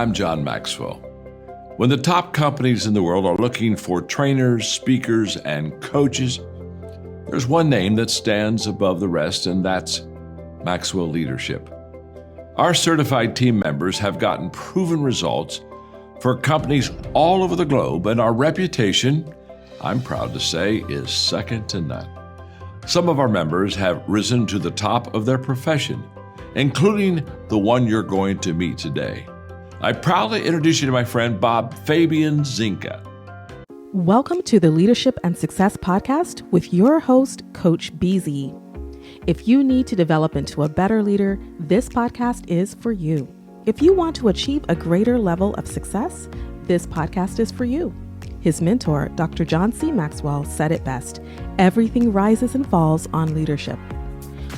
I'm John Maxwell. When the top companies in the world are looking for trainers, speakers, and coaches, there's one name that stands above the rest, and that's Maxwell Leadership. Our certified team members have gotten proven results for companies all over the globe, and our reputation, I'm proud to say, is second to none. Some of our members have risen to the top of their profession, including the one you're going to meet today. I proudly introduce you to my friend Bob Fabian Zinka. Welcome to the Leadership and Success Podcast with your host, Coach BZ. If you need to develop into a better leader, this podcast is for you. If you want to achieve a greater level of success, this podcast is for you. His mentor, Dr. John C. Maxwell, said it best: everything rises and falls on leadership.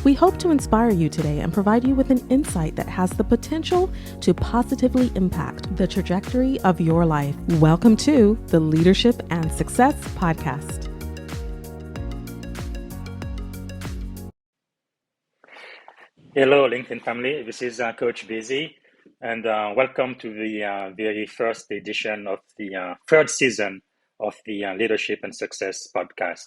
We hope to inspire you today and provide you with an insight that has the potential to positively impact the trajectory of your life. Welcome to the Leadership and Success Podcast. Hello, LinkedIn family. This is Coach BZ, and welcome to the very first edition of the third season of the Leadership and Success Podcast.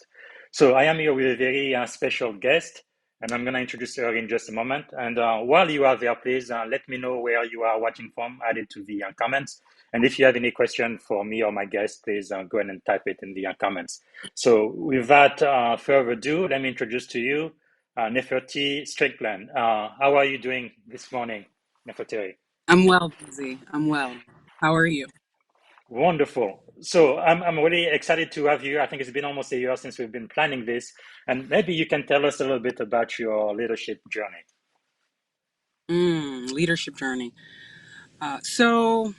So I am here with a very special guest, and I'm going to introduce her in just a moment. And while you are there, please let me know where you are watching from, add it to the comments. And if you have any question for me or my guest, please go ahead and type it in the comments. So without further ado, let me introduce to you Neferteri Strickland. How are you doing this morning, Neferteri? I'm well, busy. I'm well. How are you? Wonderful. So I'm really excited to have you. I think it's been almost a year since we've been planning this, and maybe you can tell us a little bit about your leadership journey. Leadership journey. So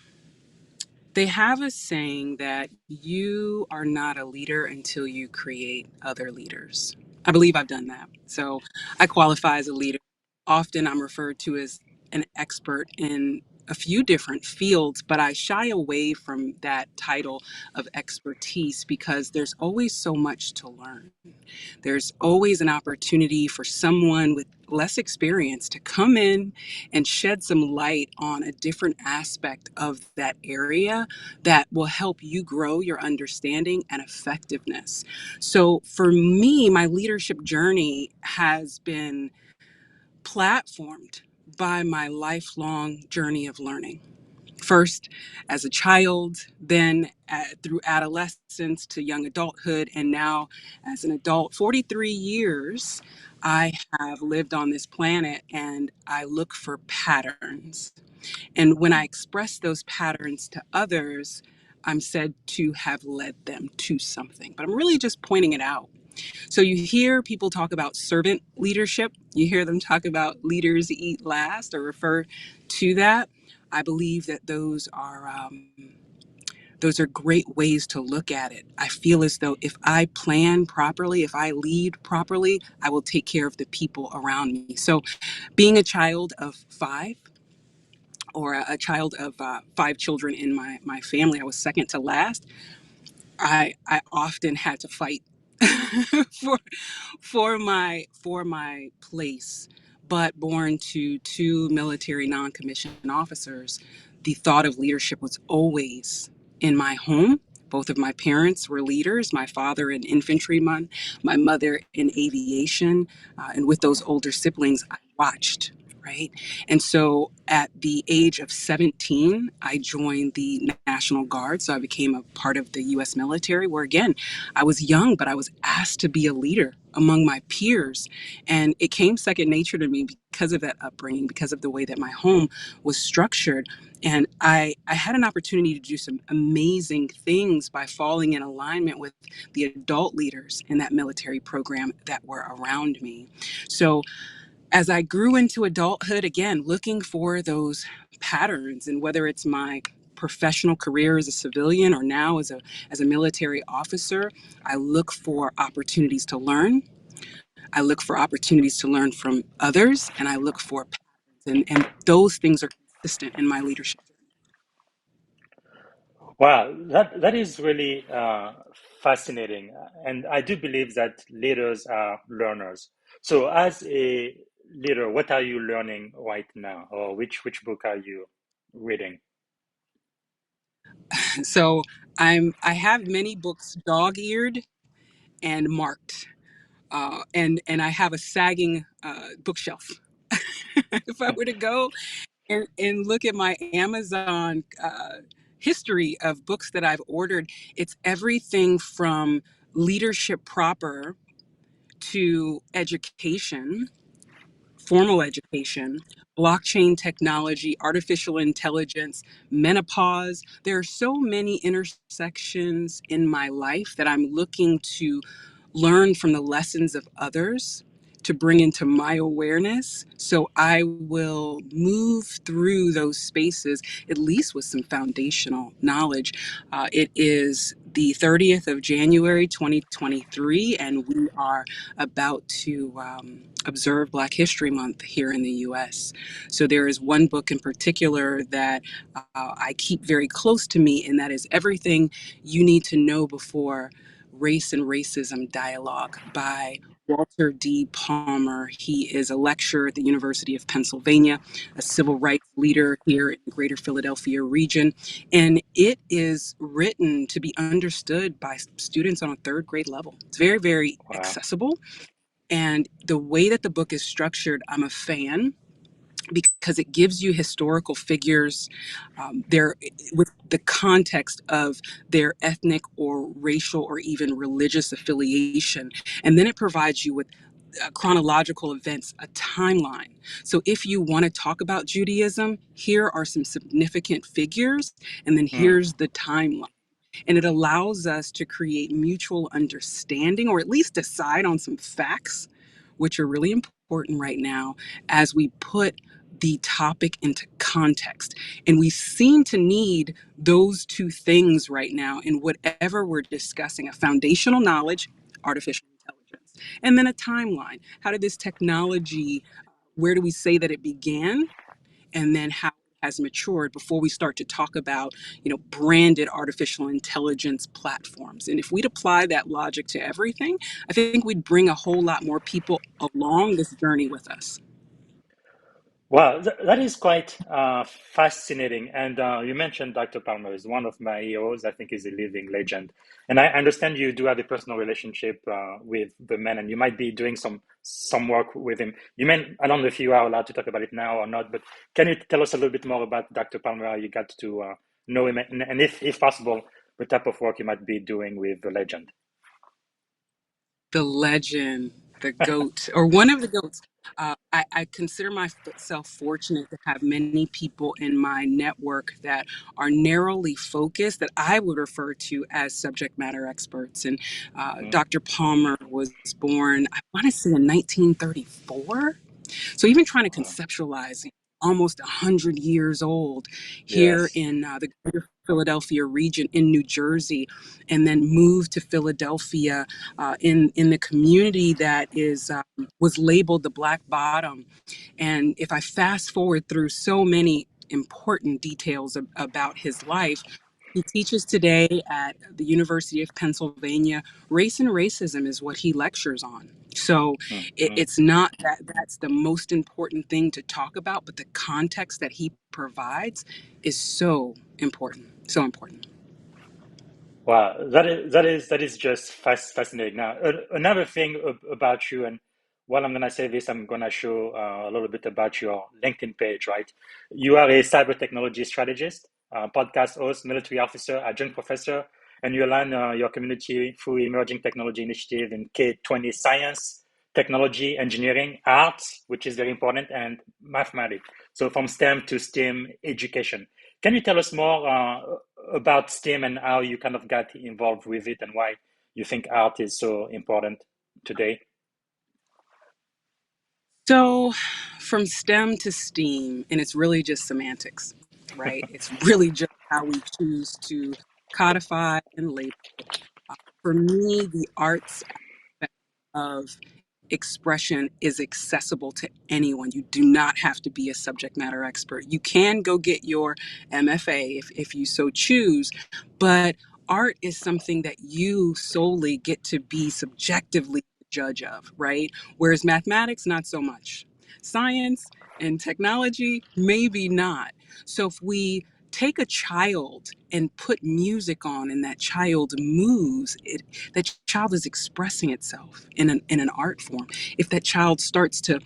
they have a saying that you are not a leader until you create other leaders. I believe I've done that. So I qualify as a leader. Often I'm referred to as an expert in a few different fields, but I shy away from that title of expertise because there's always so much to learn. There's always an opportunity for someone with less experience to come in and shed some light on a different aspect of that area that will help you grow your understanding and effectiveness. So for me, my leadership journey has been platformed by my lifelong journey of learning. First as a child, then through adolescence to young adulthood, and now as an adult. 43 years I have lived on this planet, and I look for patterns. And when I express those patterns to others, I'm said to have led them to something. But I'm really just pointing it out. So you hear people talk about servant leadership. You hear them talk about leaders eat last or refer to that. I believe that those are great ways to look at it. I feel as though if I plan properly, if I lead properly, I will take care of the people around me. So being a child of five, or a child of five children in my family, I was second to last. I often had to fight for my place. But born to two military non-commissioned officers, the thought of leadership was always in my home. Both of my parents were leaders, my father an infantryman, my mother in aviation. And with those older siblings, I watched, right? And so at the age of 17, I joined the National Guard. So I became a part of the U.S. military, where again, I was young, but I was asked to be a leader among my peers. And it came second nature to me because of that upbringing, because of the way that my home was structured. And I had an opportunity to do some amazing things by falling in alignment with the adult leaders in that military program that were around me. So as I grew into adulthood, again, looking for those patterns, and whether it's my professional career as a civilian or now as a military officer, I look for opportunities to learn. I look for opportunities to learn from others, and I look for patterns, and those things are consistent in my leadership. Wow, that is really fascinating. And I do believe that leaders are learners. So as a leader, what are you learning right now? Or which book are you reading? So I have many books dog-eared and marked, and I have a sagging bookshelf. If I were to go and look at my Amazon history of books that I've ordered, it's everything from leadership proper to education, formal education, blockchain technology, artificial intelligence, menopause. There are so many intersections in my life that I'm looking to learn from the lessons of others to bring into my awareness. So I will move through those spaces, at least with some foundational knowledge. It is the 30th of January, 2023, and we are about to observe Black History Month here in the US. So there is one book in particular that I keep very close to me, and that is Everything You Need to Know Before Race and Racism Dialogue by Walter D. Palmer. He is a lecturer at the University of Pennsylvania, a civil rights leader here in the greater Philadelphia region. And it is written to be understood by students on a third grade level. It's very, very Wow. accessible. And the way that the book is structured, I'm a fan because it gives you historical figures there with the context of their ethnic or racial or even religious affiliation, and then it provides you with chronological events, a timeline. So if you want to talk about Judaism, here are some significant figures, and then Hmm. here's the timeline. And it allows us to create mutual understanding, or at least decide on some facts, which are really important right now as we put the topic into context. And we seem to need those two things right now in whatever we're discussing: a foundational knowledge, artificial intelligence, and then a timeline. How did this technology, where do we say that it began? And then how it has matured before we start to talk about, branded artificial intelligence platforms. And if we'd apply that logic to everything, I think we'd bring a whole lot more people along this journey with us. Wow, that is quite fascinating. And you mentioned Dr. Palmer is one of my heroes. I think he's a living legend. And I understand you do have a personal relationship with the man, and you might be doing some work with him. I don't know if you are allowed to talk about it now or not, but can you tell us a little bit more about Dr. Palmer, how you got to know him, and if possible, the type of work you might be doing with the legend? The legend, the goat, or one of the goats. I consider myself fortunate to have many people in my network that are narrowly focused, that I would refer to as subject matter experts. And Mm. Dr. Palmer was born, I want to say, in 1934. So even trying to Wow. conceptualize, almost 100 years old here Yes. in the greater Philadelphia region in New Jersey, and then moved to Philadelphia in the community that is was labeled the Black Bottom. And if I fast forward through so many important details about his life, he teaches today at the University of Pennsylvania. Race and racism is what he lectures on. So Mm-hmm. it's not that that's the most important thing to talk about, but the context that he provides is so important. So important. Wow, that is just fascinating. Now, another thing about you, and while I'm gonna say this, I'm gonna show a little bit about your LinkedIn page, right? You are a cyber technology strategist, podcast host, military officer, adjunct professor, and you align your community through emerging technology initiative in K-20 science, technology, engineering, arts, which is very important, and mathematics. So from STEM to STEAM education. Can you tell us more about STEAM and how you kind of got involved with it and why you think art is so important today? So from STEM to STEAM, and it's really just semantics, right? It's really just how we choose to codify and label. For me, the arts aspect of expression is accessible to anyone. You do not have to be a subject matter expert. You can go get your MFA if you so choose, but art is something that you solely get to be subjectively the judge of, right? Whereas mathematics, not so much. Science and technology, maybe not. So if we take a child and put music on and that child moves, that child is expressing itself in an art form. If that child starts to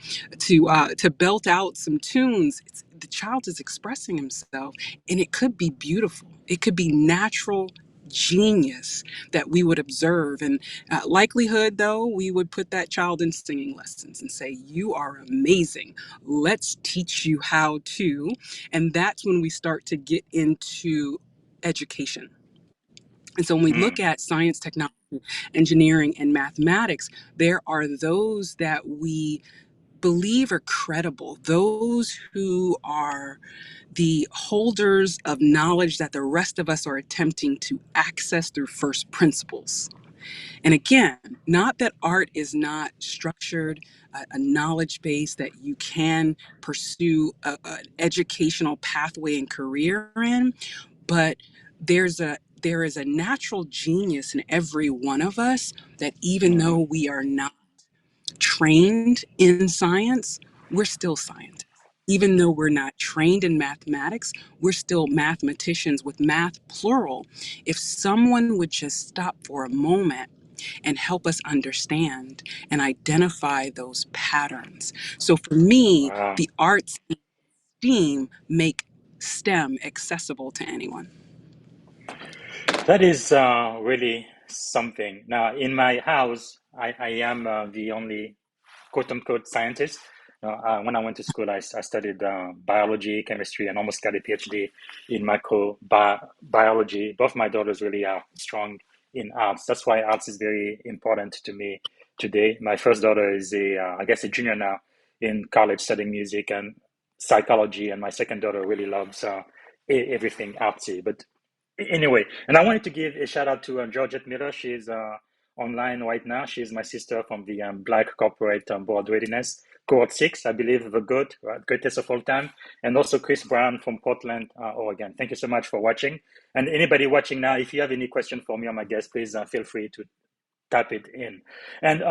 belt out some tunes, the child is expressing himself, and it could be beautiful. It could be natural genius that we would observe. And likelihood, though, we would put that child in singing lessons and say, you are amazing. Let's teach you how to. And that's when we start to get into education. And so when we look at science, technology, engineering, and mathematics, there are those that we believe are credible, those who are the holders of knowledge that the rest of us are attempting to access through first principles. And again, not that art is not structured, a knowledge base that you can pursue an educational pathway and career in, but there is a natural genius in every one of us that even though we are not trained in science, we're still scientists. Even though we're not trained in mathematics, we're still mathematicians with math plural. If someone would just stop for a moment and help us understand and identify those patterns. So for me, Wow. the arts and STEAM make STEM accessible to anyone. That is really something. Now, in my house, I am the only quote unquote scientist. When I went to school, I studied biology, chemistry, and almost got a PhD in microbiology. Both my daughters really are strong in arts. That's why arts is very important to me today. My first daughter is I guess, a junior now in college studying music and psychology, and my second daughter really loves everything artsy. But anyway, and I wanted to give a shout out to Georgette Miller. She's online right now. She's my sister from the Black Corporate Board Readiness, Cohort 6, I believe, the GOAT, right? Greatest of all time. And also Chris Brown from Portland, Oregon. Thank you so much for watching. And anybody watching now, if you have any question for me or my guest, please feel free to type it in. And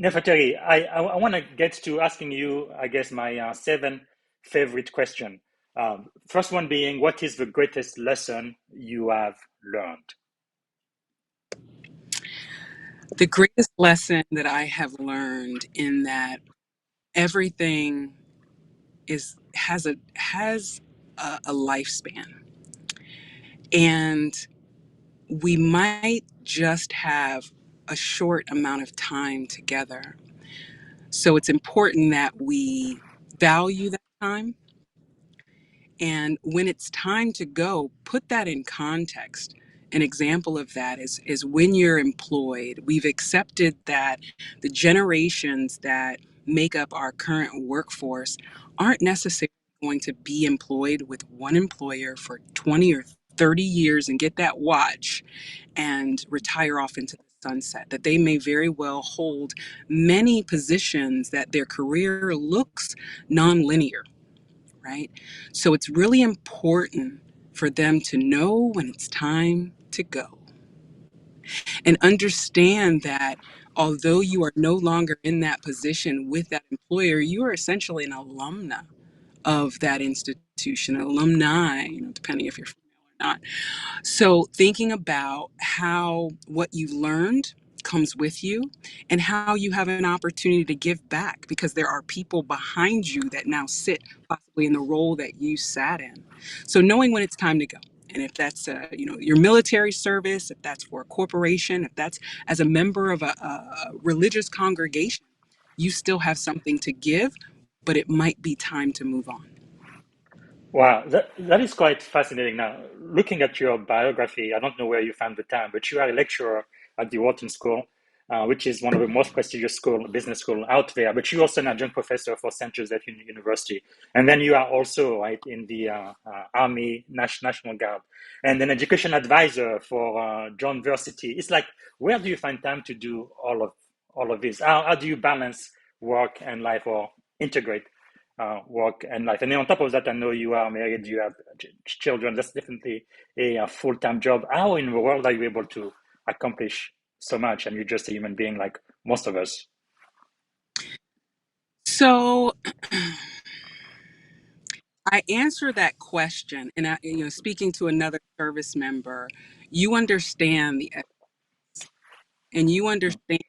Neferteri, I want to get to asking you, I guess, my 7 favorite question. First one being, what is the greatest lesson you have learned? The greatest lesson that I have learned in that everything has a lifespan, and we might just have a short amount of time together. So it's important that we value that time. And when it's time to go, put that in context. An example of that is when you're employed, we've accepted that the generations that make up our current workforce aren't necessarily going to be employed with one employer for 20 or 30 years and get that watch and retire off into the sunset, that they may very well hold many positions that their career looks nonlinear, right? So it's really important for them to know when it's time to go and understand that although you are no longer in that position with that employer, you are essentially an alumna of that institution, an alumni, depending if you're female or not. So thinking about how what you learned comes with you and how you have an opportunity to give back because there are people behind you that now sit possibly in the role that you sat in. So knowing when it's time to go. And if that's your military service, if that's for a corporation, if that's as a member of a religious congregation, you still have something to give, but it might be time to move on. Wow, that is quite fascinating. Now, looking at your biography, I don't know where you found the time, but you are a lecturer at the Wharton School, which is one of the most prestigious business school out there. But you're also an adjunct professor for St. Joseph University, and then you are also right in the Army National Guard, and an education advisor for John University. It's like, where do you find time to do all of this? How do you balance work and life, or integrate work and life? And then on top of that, I know you are married, you have children. That's definitely a full-time job. How in the world are you able to accomplish so much? And you're just a human being like most of us. So I answer that question, and speaking to another service member, you understand and you understand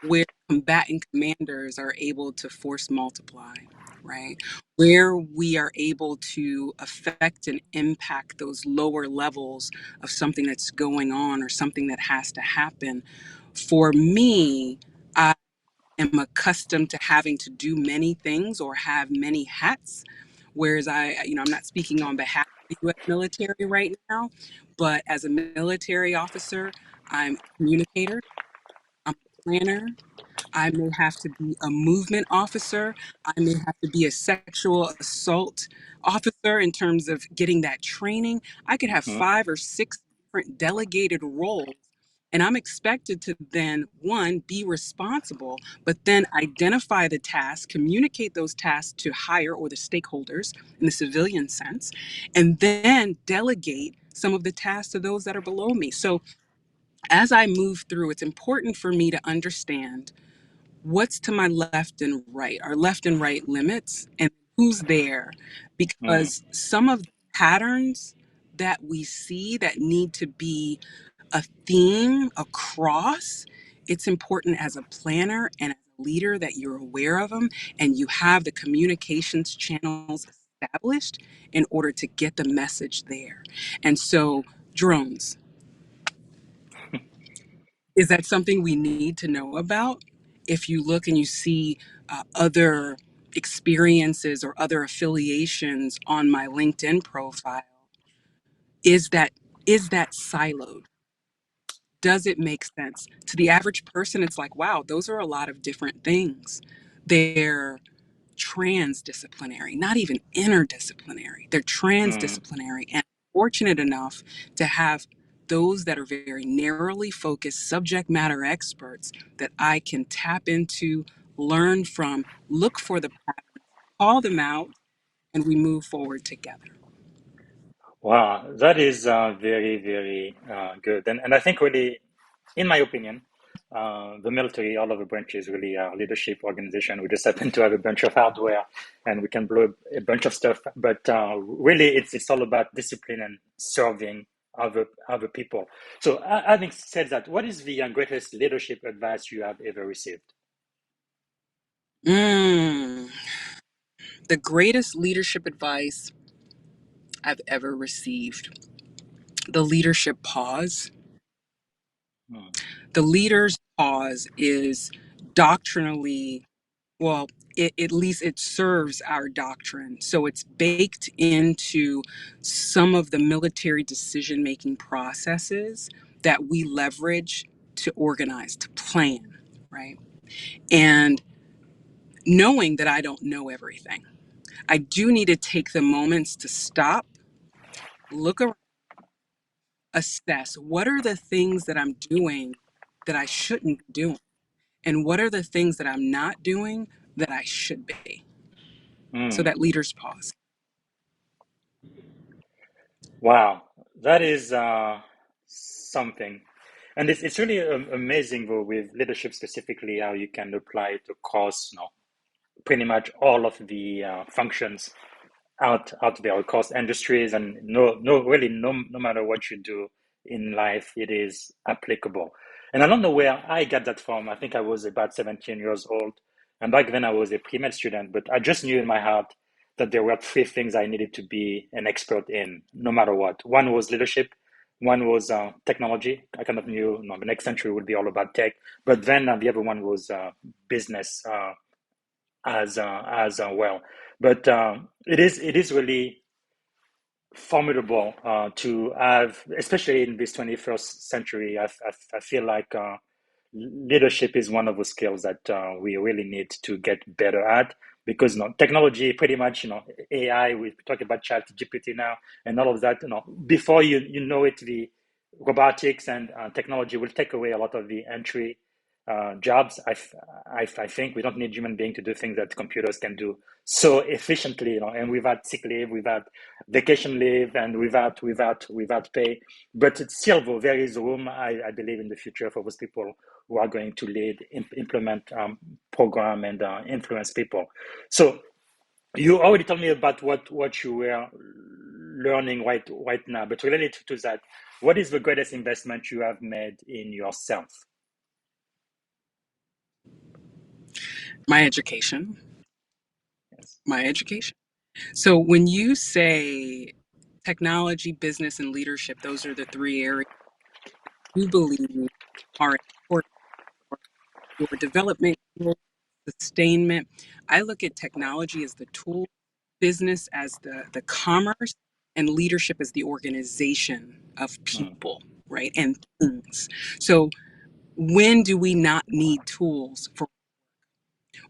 where combatant commanders are able to force multiply, right? Where we are able to affect and impact those lower levels of something that's going on or something that has to happen. For me, I am accustomed to having to do many things or have many hats, whereas I'm not speaking on behalf of the U.S. military right now, but as a military officer, I'm a communicator, I'm a planner, I may have to be a movement officer. I may have to be a sexual assault officer in terms of getting that training. I could have Mm-hmm. 5 or 6 different delegated roles. And I'm expected to then, one, be responsible, but then identify the tasks, communicate those tasks to higher or the stakeholders in the civilian sense, and then delegate some of the tasks to those that are below me. So as I move through, it's important for me to understand what's to my left and right, our left and right limits, and who's there. Mm. Because some of the patterns that we see that need to be a theme across, it's important as a planner and as a leader that you're aware of them and you have the communications channels established in order to get the message there. And so, drones, is that something we need to know about? If you look and you see other experiences or other affiliations on my LinkedIn profile, is that siloed? Does it make sense? To the average person, it's like, wow, those are a lot of different things. They're transdisciplinary, not even interdisciplinary. They're Mm. transdisciplinary. And fortunate enough to have those that are very narrowly focused subject matter experts that I can tap into, learn from, look for the patterns, call them out, and we move forward together. Wow, that is very, very good. And I think really, in my opinion, the military, all of the branches really are leadership organization. We just happen to have a bunch of hardware and we can blow a bunch of stuff. But really, it's all about discipline and serving other people. So having said that, what is the greatest leadership advice you have ever received? Mm, the greatest leadership advice I've ever received: the leadership pause. Mm. The leader's pause is doctrinally, well, at least it serves our doctrine. So it's baked into some of the military decision making processes that we leverage to organize, to plan, right? And knowing that I don't know everything, I do need to take the moments to stop, look around, assess what are the things that I'm doing that I shouldn't be doing, and what are the things that I'm not doing that I should be. So Mm. that leader's pause. Wow, that is something. And it's really amazing though with leadership specifically how you can apply it across, pretty much all of the functions out there across industries and no matter what you do in life, it is applicable. And I don't know where I got that from. I think I was about 17 years old. And back then I was a pre-med student, but I just knew in my heart that there were three things I needed to be an expert in, no matter what. One was leadership. One was technology. I kind of knew, the next century would be all about tech. But then the other one was business as well. But it is really formidable to have, especially in this 21st century. I feel like leadership is one of the skills that we really need to get better at because technology pretty much AI, we talk about chat GPT now and all of that, before you know it, the robotics and technology will take away a lot of the entry jobs. I think we don't need human being to do things that computers can do so efficiently, and without sick leave, without vacation leave, and without pay. But it's still, though, there is room, I believe, in the future for those people who are going to lead, implement program, and influence people. So You already told me about what you were learning right now, but related to that, what is the greatest investment you have made in yourself? My education. Yes. My education. So when you say technology, business, and leadership, those are the three areas you believe are important for your development, your sustainment. I look at technology as the tool, business as the commerce, and leadership as the organization of Mm, people, right? And things. So when do we not need tools for,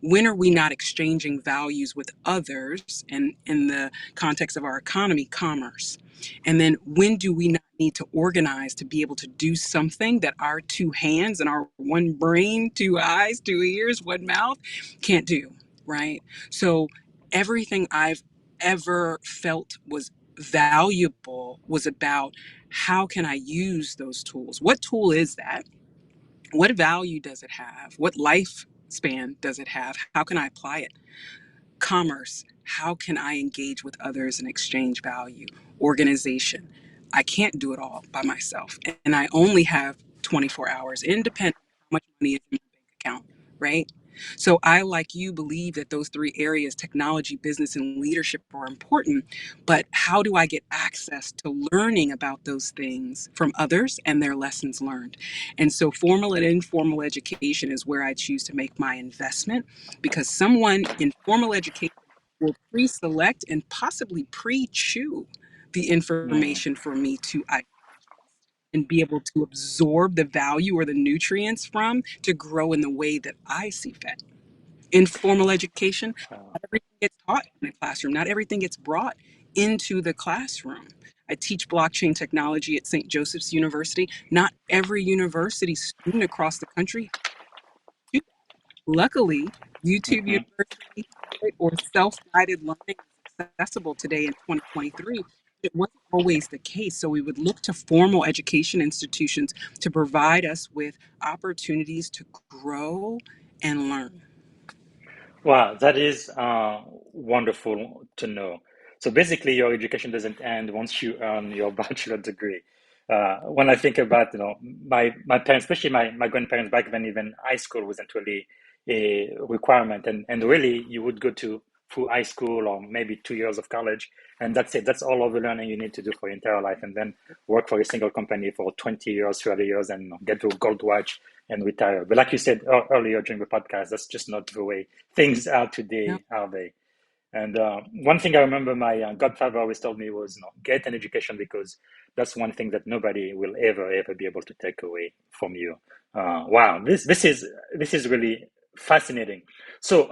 when are we not exchanging values with others, and in the context of our economy, commerce? And then when do we not need to organize to be able to do something that our two hands and our one brain, two eyes, two ears, one mouth can't do, right? So everything I've ever felt was valuable was about, how can I use those tools? What tool is that? What value does it have? What lifespan does it have? How can I apply it? Commerce, how can I engage with others and exchange value? Organization, I can't do it all by myself. And I only have 24 hours, independent of how much money is in my bank account, right? So I, like you, believe that those three areas, technology, business, and leadership, are important. But how do I get access to learning about those things from others and their lessons learned? And so formal and informal education is where I choose to make my investment, because someone in formal education will pre-select and possibly pre-chew the mm. information for me to and be able to absorb the value or the nutrients from, to grow in the way that I see fit. In formal education, Uh, not everything gets taught in the classroom. Not everything gets brought into the classroom. I teach blockchain technology at St. Joseph's University. Not every university student across the country. Luckily, YouTube mhm. University, right, or self-guided learning is accessible today in 2023. It wasn't always the case. So we would look to formal education institutions to provide us with opportunities to grow and learn. Wow, that is wonderful to know. So basically, your education doesn't end once you earn your bachelor degree. When I think about, my parents, especially my grandparents back then, even high school wasn't really a requirement, and really you would go to through high school or maybe 2 years of college, and that's it. That's all of the learning you need to do for your entire life, and then work for a single company for 20 years, 30 years, and get the gold watch and retire. But like you said earlier during the podcast, that's just not the way things are No, today, are they? And one thing I remember my godfather always told me was, get an education, because that's one thing that nobody will ever be able to take away from you. Wow, this is really fascinating. So,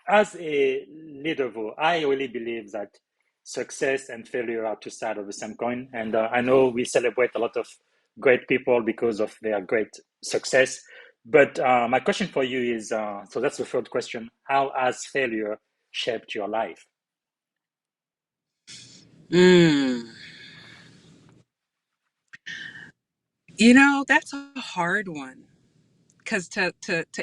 as a leader, though, I really believe that success and failure are two sides of the same coin. And I know we celebrate a lot of great people because of their great success. But my question for you is, so that's the third question: how has failure shaped your life? mm. That's a hard one, because to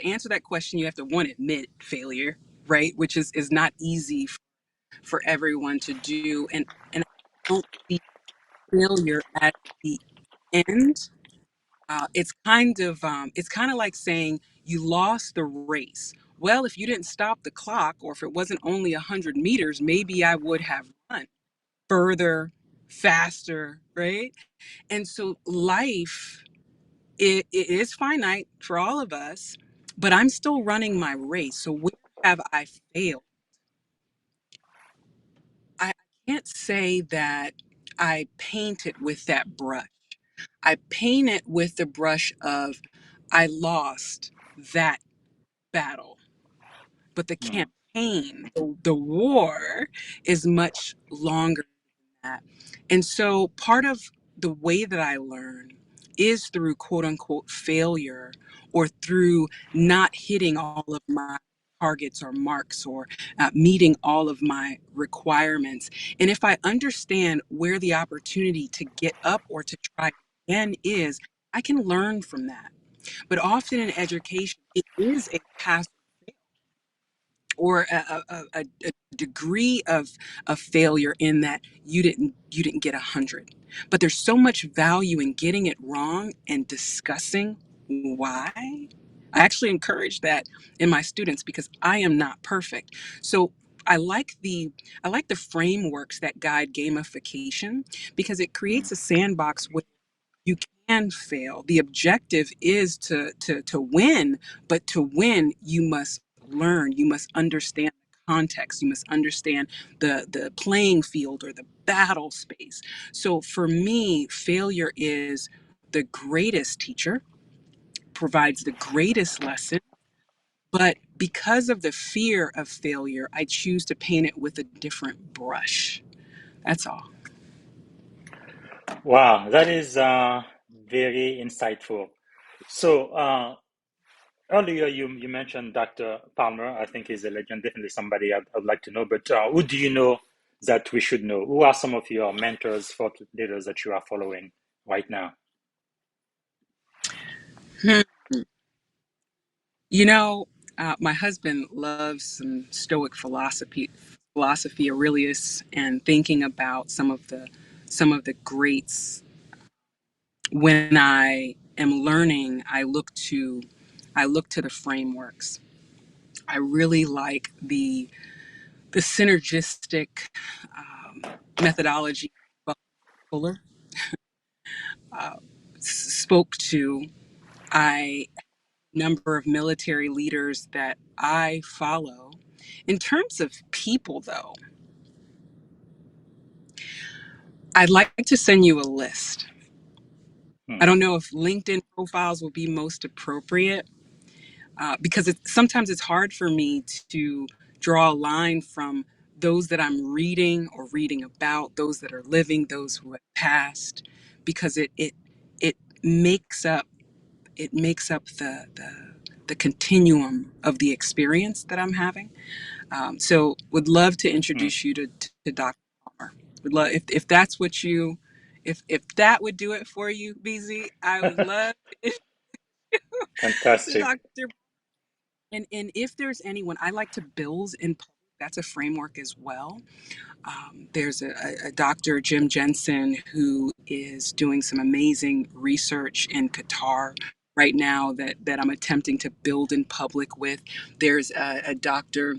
answer that question, you have to, one, admit failure, right? Which is not easy for everyone to do. And I don't see failure at the end. It's kind of like saying you lost the race. Well, if you didn't stop the clock, or if it wasn't only 100 meters, maybe I would have run further, faster, right? And so life, it is finite for all of us, but I'm still running my race. So where have I failed? I can't say that I paint it with that brush. I paint it with the brush of, I lost that battle. But the Mm, campaign, the war, is much longer than that. And so part of the way that I learn is through quote unquote failure, or through not hitting all of my targets or marks, or meeting all of my requirements. And if I understand where the opportunity to get up or to try again is, I can learn from that. But often in education, it is a pass or a degree of failure in that you didn't get 100. But there's so much value in getting it wrong and discussing why. I actually encourage that in my students because I am not perfect. So I like the I like the frameworks that guide gamification because it creates a sandbox where you can fail. The objective is to win, but to win, you must learn, you must understand the context, you must understand the playing field or the battle space. So for me, failure is the greatest teacher, provides the greatest lesson, but because of the fear of failure, I choose to paint it with a different brush. That's all. Wow, that is very insightful. So earlier you mentioned Dr. Palmer. I think he's a legend, definitely somebody I'd like to know. But who do you know that we should know? Who are some of your mentors, thought leaders that you are following right now? Hmm. You know, my husband loves some Stoic philosophy Aurelius, and thinking about some of the greats. When I am learning, I look to the frameworks. I really like the synergistic methodology Fuller uh, spoke to. I number of military leaders that I follow. In terms of people, though, I'd like to send you a list. I Hmm. don't know if LinkedIn profiles will be most appropriate because sometimes it's hard for me to draw a line from those that I'm reading or reading about, those that are living, those who have passed, because it makes up the continuum of the experience that I'm having. So would love to Hmm. introduce you to Dr. Palmer. Would love if that's what you if that would do it for you, BZ. I would love to Fantastic. Dr. And if there's anyone, I like to build in public. That's a framework as well. There's a Dr. Jim Jensen who is doing some amazing research in Qatar right now that I'm attempting to build in public with. There's a Dr.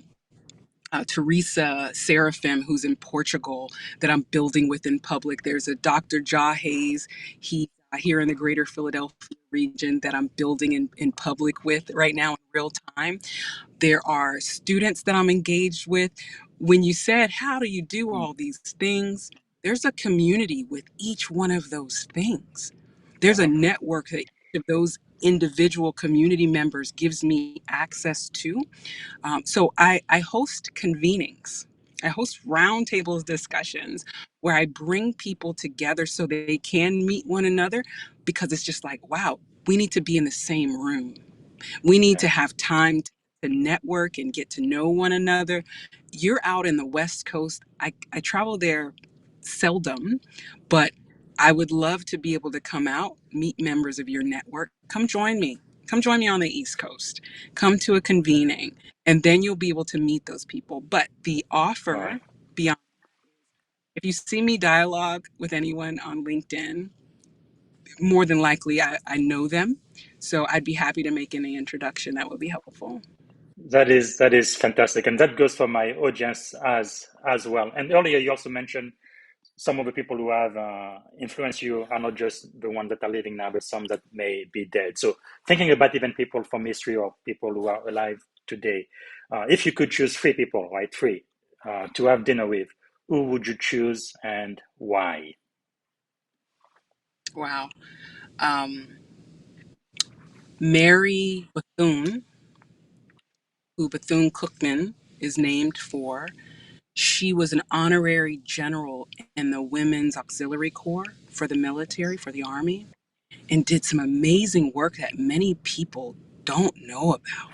Teresa Seraphim, who's in Portugal, that I'm building with in public. There's a Dr. Jah Hayes, he here in the greater Philadelphia region that I'm building in public with right now in real time. There are students that I'm engaged with. When you said, how do you do Hmm. all these things? There's a community with each one of those things. There's a Uh-huh. network that each of those individual community members gives me access to. So I host convenings. I host roundtables discussions where I bring people together so they can meet one another because it's just like, wow, we need to be in the same room. We need Yeah. to have time to network and get to know one another. You're out in the West Coast. I travel there seldom, but I would love to be able to come out, meet members of your network. Come join me. Come join me on the East Coast. Come to a convening, and then you'll be able to meet those people. But the All right. offer beyond, if you see me dialogue with anyone on LinkedIn, more than likely I know them. So I'd be happy to make any introduction that would be helpful. That is fantastic, and that goes for my audience as well. And earlier you also mentioned some of the people who have influenced you are not just the ones that are living now, but some that may be dead. So thinking about even people from history or people who are alive today, if you could choose three people, right, three, to have dinner with, who would you choose and why? Wow. Um, Mary Bethune, who Bethune Cookman is named for, she was an honorary general in the Women's Auxiliary Corps for the military, for the Army, and did some amazing work that many people don't know about.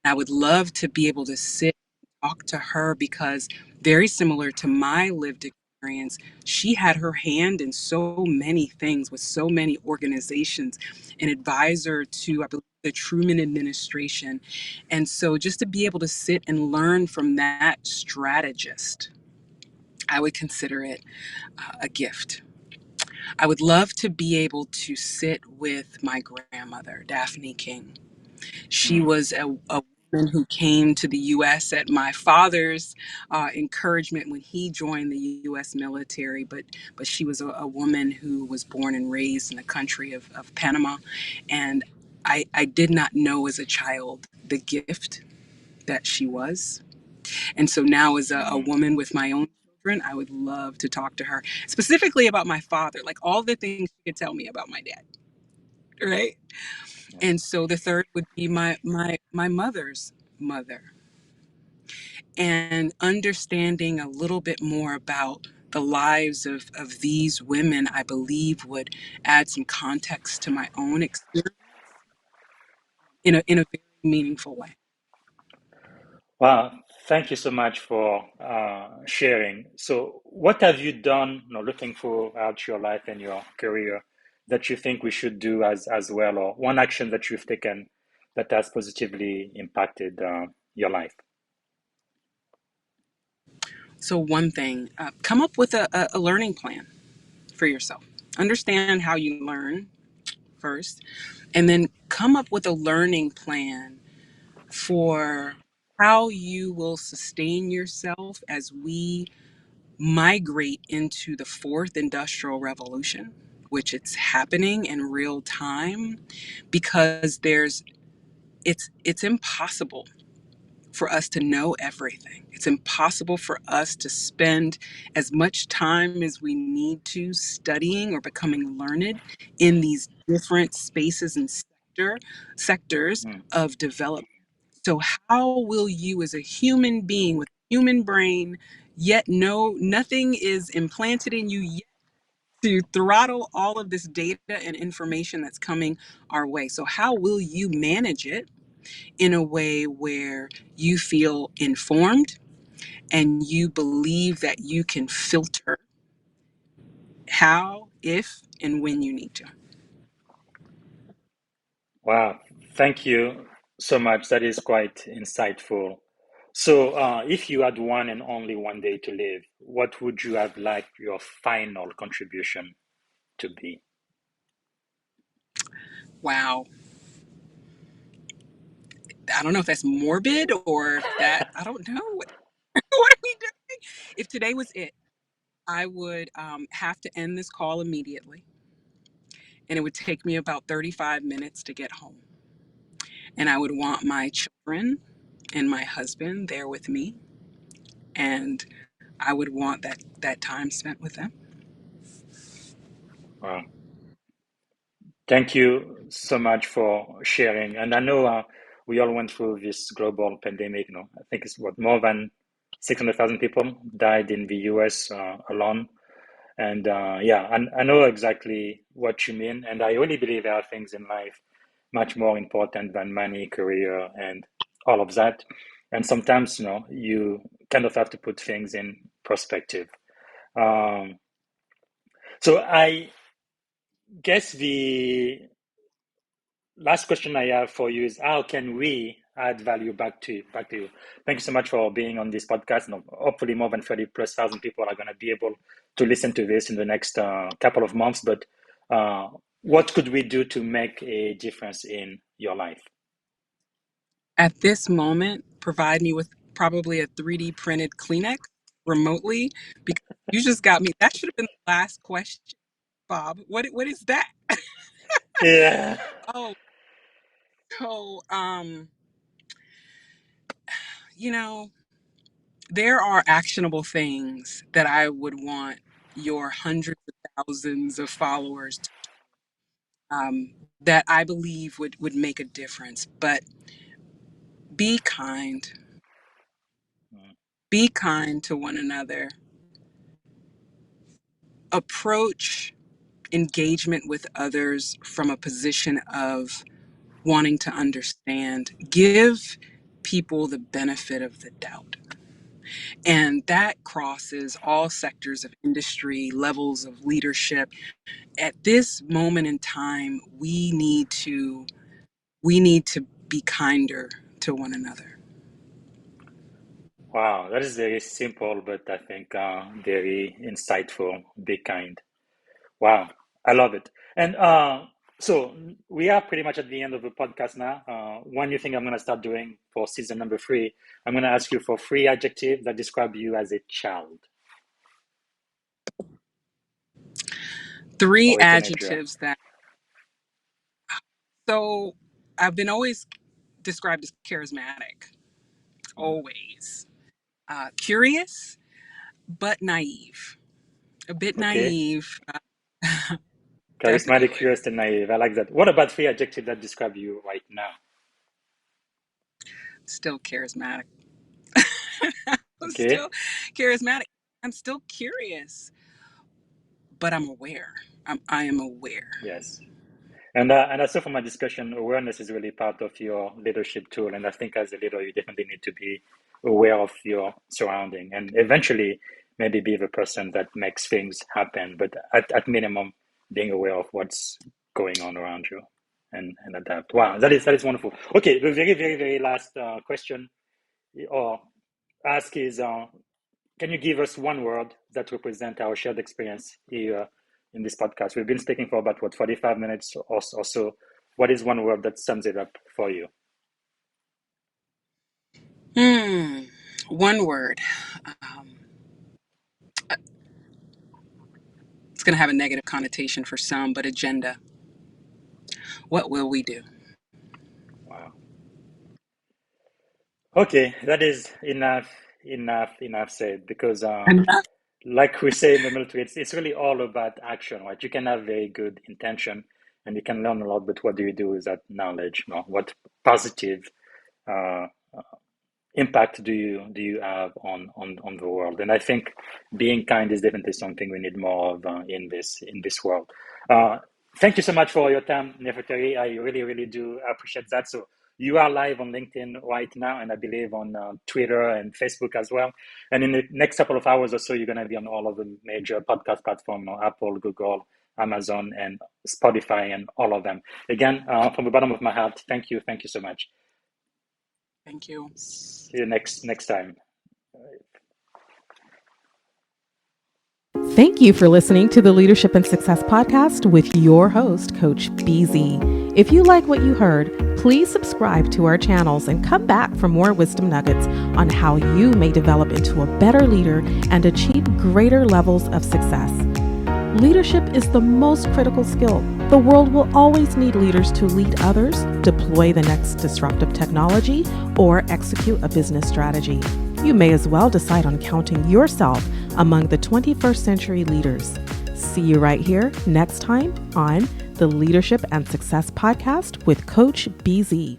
I would love to be able to sit and talk to her because very similar to my lived experience, experience. She had her hand in so many things with so many organizations, an advisor to, I believe, the Truman administration. And so just to be able to sit and learn from that strategist, I would consider it a gift. I would love to be able to sit with my grandmother, Daphne King. She was a woman who came to the U.S. at my father's encouragement when he joined the U.S. military. But she was a woman who was born and raised in the country of Panama. And I did not know as a child the gift that she was. And so now, as a woman with my own children, I would love to talk to her specifically about my father, like all the things she could tell me about my dad. Right. And so the third would be my mother's mother, and understanding a little bit more about the lives of these women, I believe would add some context to my own experience in a very meaningful way. Wow, thank you so much for sharing. So, what have you done, looking throughout your life and your career, that you think we should do as well, or one action that you've taken that has positively impacted your life? So one thing, come up with a learning plan for yourself. Understand how you learn first, and then come up with a learning plan for how you will sustain yourself as we migrate into the fourth industrial revolution, which it's happening in real time, because it's impossible for us to know everything. It's impossible for us to spend as much time as we need to studying or becoming learned in these different spaces and sectors Mm. of development. So how will you, as a human being with a human brain, yet nothing is implanted in you yet to throttle all of this data and information that's coming our way? So how will you manage it in a way where you feel informed and you believe that you can filter how, if, and when you need to? Wow, thank you so much. That is quite insightful. So, if you had one and only one day to live, what would you have liked your final contribution to be? Wow. I don't know if that's morbid or if that, I don't know. What are we doing? If today was it, I would have to end this call immediately. And it would take me about 35 minutes to get home. And I would want my children and my husband there with me. And I would want that time spent with them. Wow. Thank you so much for sharing. And I know we all went through this global pandemic. I think it's what, more than 600,000 people died in the US alone. And yeah, I know exactly what you mean. And I really believe there are things in life much more important than money, career, and all of that. And sometimes, you kind of have to put things in perspective. Um, so I guess the last question I have for you is, how can we add value back to you? Thank you so much for being on this podcast. Hopefully more than 30,000+ people are going to be able to listen to this in the next couple of months. But what could we do to make a difference in your life? At this moment, provide me with probably a 3D printed Kleenex remotely, because you just got me. That should have been the last question, Bob. What is that? Yeah. Oh, so you know, there are actionable things that I would want your hundreds of thousands of followers that I believe would make a difference. But be kind. Be kind to one another. Approach engagement with others from a position of wanting to understand. Give people the benefit of the doubt. And that crosses all sectors of industry, levels of leadership. At this moment in time, we need to be kinder to one another. Wow, that is very simple, but I think very insightful. Be kind. Wow, I love it. And so we are pretty much at the end of the podcast now. One new thing I'm going to start doing for season number 3, I'm going to ask you for 3 adjectives that describe you as a child 3 or a teenager. adjectives that, so I've been always described as charismatic, always. Curious, but naive. A bit Okay, naive, charismatic, definitely. curious, and naive. I like that. What about 3 adjectives that describe you right now? Still charismatic. I'm Okay, still charismatic. I'm still curious, but I'm aware. I am aware. yes. And I saw from my discussion, awareness is really part of your leadership tool. And I think as a leader, you definitely need to be aware of your surrounding and eventually maybe be the person that makes things happen. But at minimum, being aware of what's going on around you and adapt. Wow, that is wonderful. Okay, the very, very, very last question or ask is, can you give us one word that represents our shared experience here in this podcast? We've been speaking for about, 45 minutes or so. What is one word that sums it up for you? One word. Um, it's going to have a negative connotation for some, but agenda. What will we do? Wow. Okay, that is enough said because Enough. like we say in the military, it's really all about action, right? You can have very good intention and you can learn a lot, but what do you do with that knowledge? No, what positive uh, impact do you have on the world? And I think being kind is definitely something we need more of in this world. Uh, Thank you so much for your time, Neferteri. I really really do appreciate that. So you are live on LinkedIn right now, and I believe on Twitter and Facebook as well. And in the next couple of hours or so, you're going to be on all of the major podcast platforms, Apple, Google, Amazon, and Spotify, and all of them. Again, from the bottom of my heart, thank you so much. Thank you. See you next time. Thank you for listening to the Leadership and Success Podcast with your host, Coach BZ. If you like what you heard, please subscribe to our channels and come back for more wisdom nuggets on how you may develop into a better leader and achieve greater levels of success. Leadership is the most critical skill. The world will always need leaders to lead others, deploy the next disruptive technology, or execute a business strategy. You may as well decide on counting yourself among the 21st century leaders. See you right here next time on the Leadership and Success Podcast with Coach BZ.